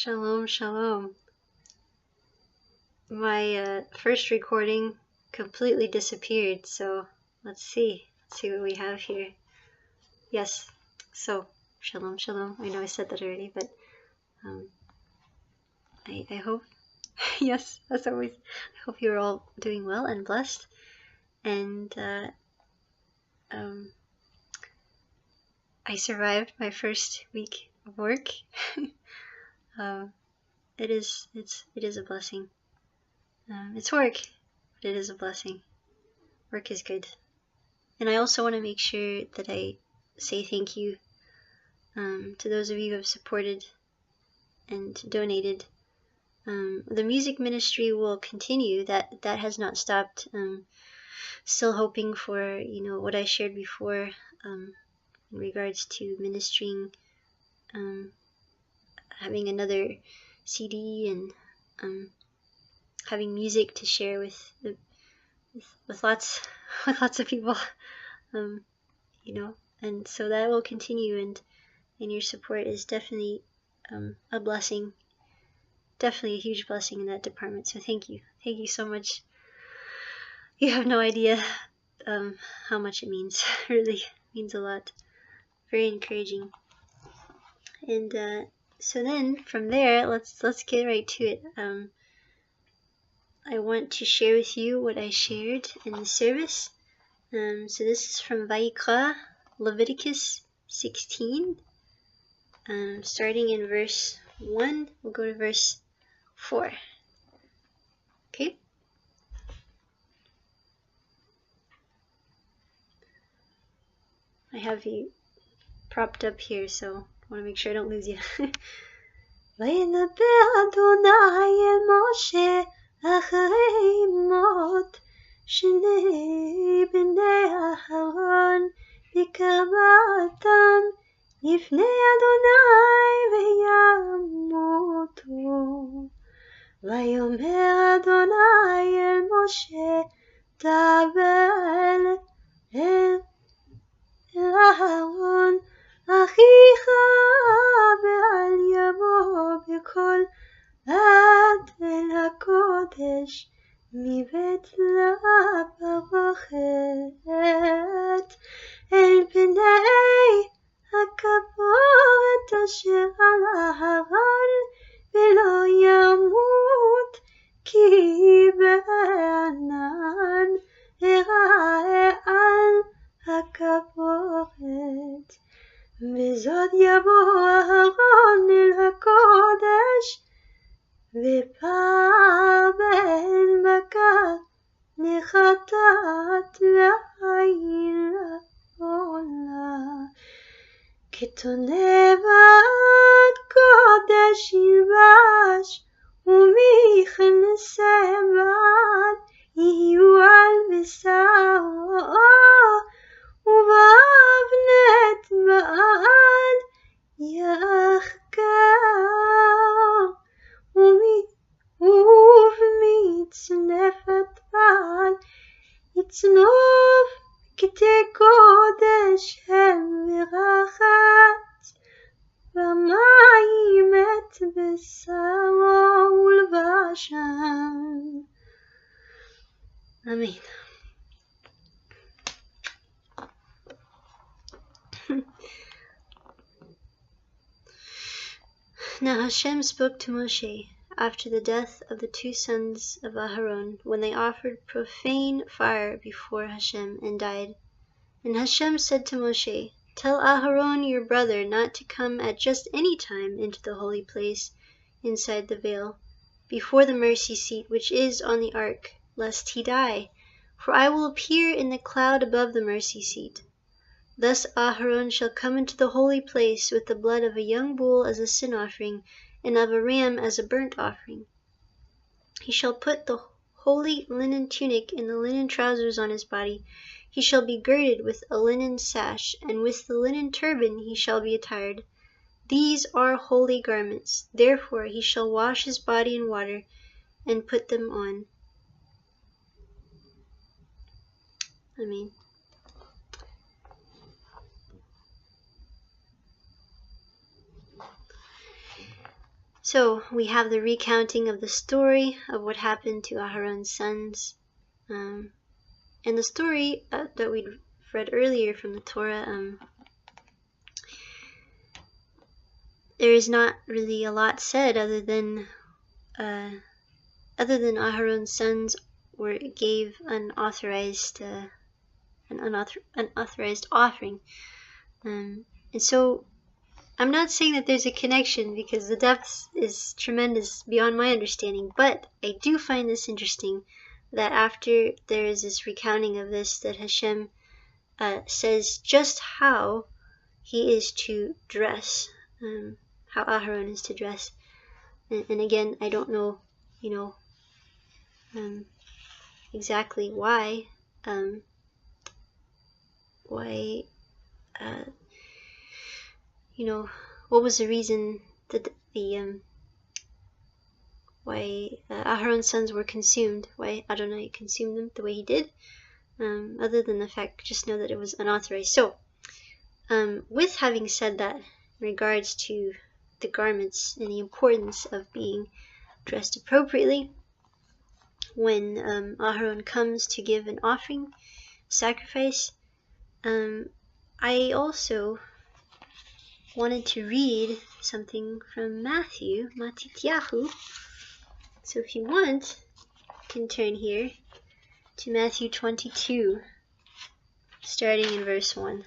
Shalom, shalom. My first recording completely disappeared, so let's see what we have here. Yes, so shalom, shalom. I know I said that already, but I hope, yes, as always, I hope you're all doing well and blessed. And I survived my first week of work. It is a blessing. It's work, but it is a blessing. Work is good. And I also want to make sure that I say thank you to those of you who have supported and donated. The music ministry will continue. That has not stopped. Still hoping for, what I shared before in regards to ministering, having another CD and having music to share with lots of people, and so that will continue, and your support is definitely a blessing, definitely a huge blessing in that department. So thank you so much. You have no idea how much it means. Really means a lot. Very encouraging. And so then from there, let's get right to it. I want to share with you what I shared in the service. So this is from Vayikra, Leviticus 16, starting in verse 1. We'll go to verse 4. Okay? I have you propped up here, so I want to make sure I don't lose you. וידבר אדוני אל משה אחרי מות שני בני אהרון בקרבתם לפני אדוני וימותו. ויאמר אדוני אל משה דבר אל אהרון אחיך ואל יבוא בקול עד אל הקודש מבית לפרוכת אל פני הכפורת אשר על ההרון ולא ימות כי בענן יראה על הכפורת. וזאת יבוא אהרון אל הקודש ופר בן בקר לחטאת ועין לעולה כתונה בד קודש ילבש ומכנסי בד יהיו על בשרו ובאבנת בד יחקר ובמצנפת בד יצנוב קטעי קודש הם ורחץ במים את בשרו ולבשם. Amen. Now Hashem spoke to Moshe after the death of the two sons of Aharon, when they offered profane fire before Hashem and died. And Hashem said to Moshe, Tell Aharon your brother not to come at just any time into the holy place inside the veil, before the mercy seat which is on the ark, lest he die, for I will appear in the cloud above the mercy seat. Thus Aharon shall come into the holy place with the blood of a young bull as a sin offering, and of a ram as a burnt offering. He shall put the holy linen tunic and the linen trousers on his body. He shall be girded with a linen sash, and with the linen turban he shall be attired. These are holy garments. Therefore he shall wash his body in water and put them on. Amen. So we have the recounting of the story of what happened to Aharon's sons. And the story that we read earlier from the Torah, there is not really a lot said other than Aharon's sons gave an unauthorized offering. And so I'm not saying that there's a connection because the depth is tremendous beyond my understanding, but I do find this interesting that after there is this recounting of this, that Hashem says just how he is to dress, how Aharon is to dress. And again, I don't know, exactly why, what was the reason that why Aharon's sons were consumed, why Adonai consumed them the way he did, other than the fact, just know that it was unauthorized. So, with having said that, in regards to the garments and the importance of being dressed appropriately, when Aharon comes to give an offering, sacrifice, I also wanted to read something from Matityahu. So if you want, you can turn here to Matthew 22, starting in verse 1.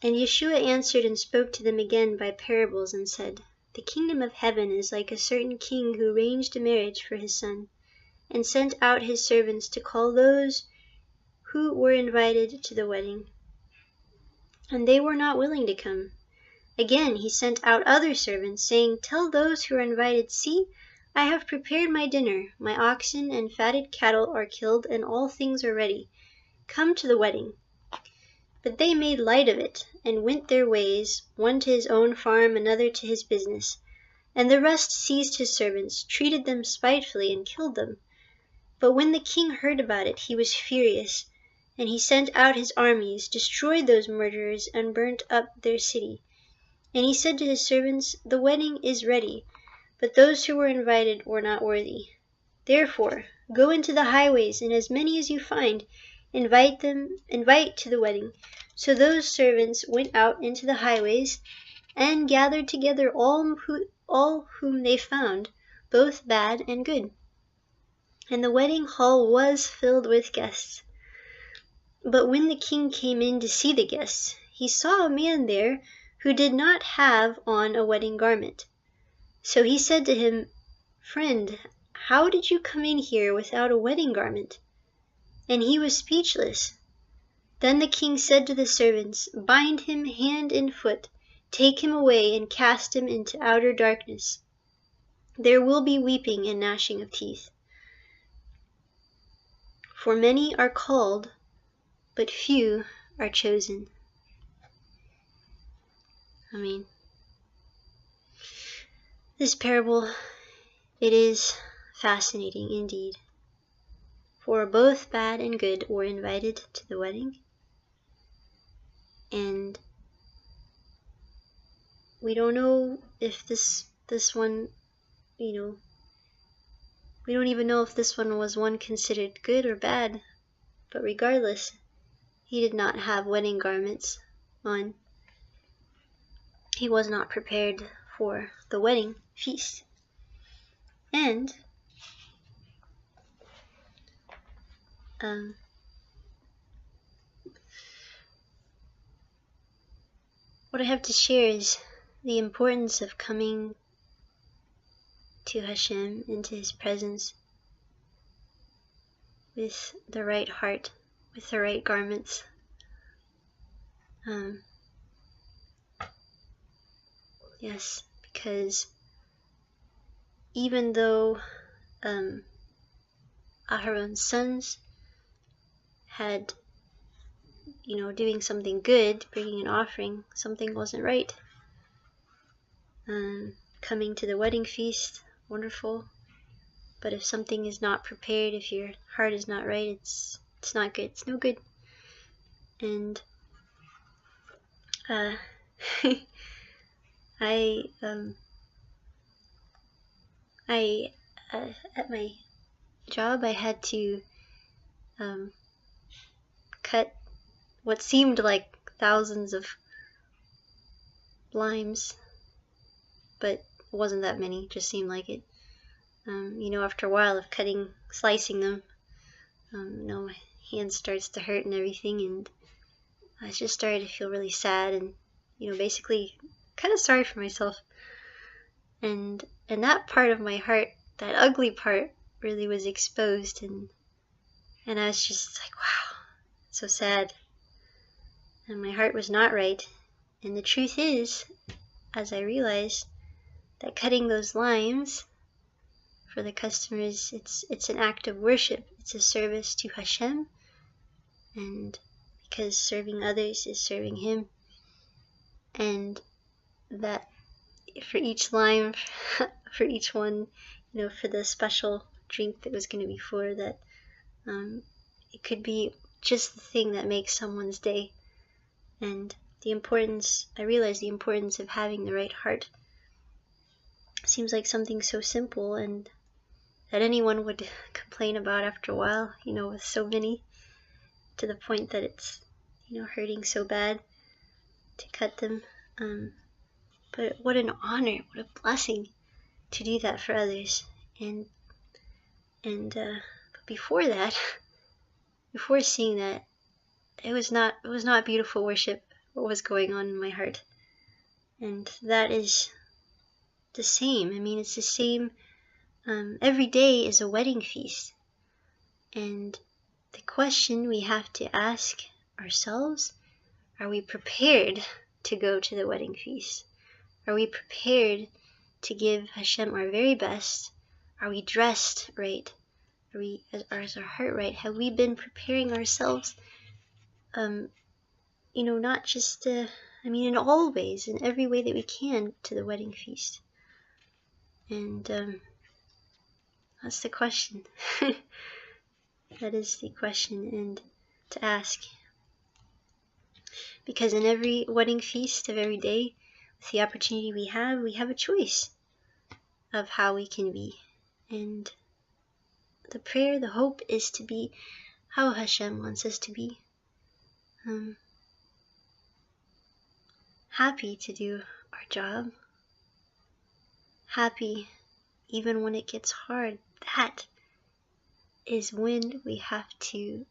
And Y-shua answered and spoke to them again by parables and said, The kingdom of heaven is like a certain king who arranged a marriage for his son, and sent out his servants to call those who were invited to the wedding. And they were not willing to come. Again he sent out other servants, saying, Tell those who are invited, See, I have prepared my dinner, my oxen and fatted cattle are killed, and all things are ready. Come to the wedding. But they made light of it, and went their ways, one to his own farm, another to his business. And the rest seized his servants, treated them spitefully, and killed them. But when the king heard about it, he was furious, and he sent out his armies, destroyed those murderers, and burnt up their city. And he said to his servants, The wedding is ready, but those who were invited were not worthy. Therefore, go into the highways, and as many as you find, invite to the wedding. So those servants went out into the highways, and gathered together all whom they found, both bad and good. And the wedding hall was filled with guests. But when the king came in to see the guests, he saw a man there who did not have on a wedding garment. So he said to him, Friend, how did you come in here without a wedding garment? And he was speechless. Then the king said to the servants, Bind him hand and foot, take him away, and cast him into outer darkness. There will be weeping and gnashing of teeth. For many are called, but few are chosen. This parable, it is fascinating indeed. For both bad and good were invited to the wedding. And we don't know if this one, we don't even know if this one was one considered good or bad. But regardless, he did not have wedding garments on. He was not prepared for the wedding feast. And what I have to share is the importance of coming to Hashem, into His presence, with the right heart, with the right garments. Yes, because even though Aharon's sons had, doing something good, bringing an offering, something wasn't right. Coming to the wedding feast, wonderful. But if something is not prepared, if your heart is not right, it's not good. It's no good. And at my job, I had to cut what seemed like thousands of limes, but it wasn't that many. It just seemed like it. After a while of slicing them, my hand starts to hurt and everything, and I just started to feel really sad and, basically kind of sorry for myself. And that part of my heart, that ugly part, really was exposed, and I was just like, wow, so sad. And my heart was not right. And the truth is, as I realized, that cutting those limes for the customers, it's an act of worship. It's a service to Hashem, and because serving others is serving Him, and that for each lime, for each one, for the special drink that was going to be for, that it could be just the thing that makes someone's day. And I realized the importance of having the right heart. It seems like something so simple, and that anyone would complain about after a while, with so many, to the point that it's, hurting so bad to cut them. But what an honor, what a blessing to do that for others. But before that, before seeing that, it was not beautiful worship, what was going on in my heart. And that is the same. It's the same. Every day is a wedding feast. And the question we have to ask ourselves, are we prepared to go to the wedding feast? Are we prepared to give Hashem our very best? Are we dressed right? Is our heart right? Have we been preparing ourselves, not just, in all ways, in every way that we can, to the wedding feast? And that's the question. That is the question, and to ask. Because in every wedding feast of every day, with the opportunity we have a choice of how we can be. And the prayer, the hope, is to be how Hashem wants us to be. Happy to do our job. Happy even when it gets hard. That is when we have to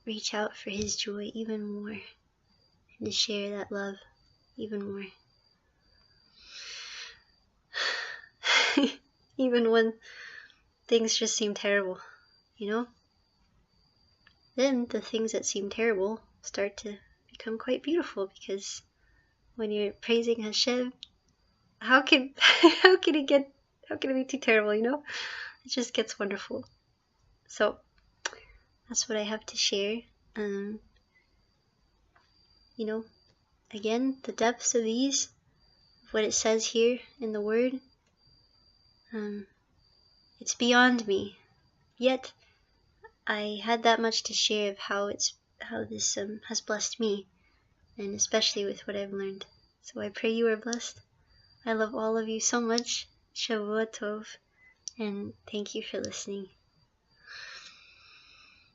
reach out for His joy even more, and to share that love even more. Even when things just seem terrible, then the things that seem terrible start to become quite beautiful, because when you're praising Hashem, how can it be too terrible, It just gets wonderful. So that's what I have to share. Again, the depths of these, what it says here in the Word, it's beyond me. Yet I had that much to share of how this has blessed me, and especially with what I've learned. So I pray you are blessed. I love all of you so much. Shavua tov, and thank you for listening.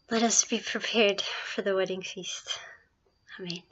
Let us be prepared for the wedding feast. Amen.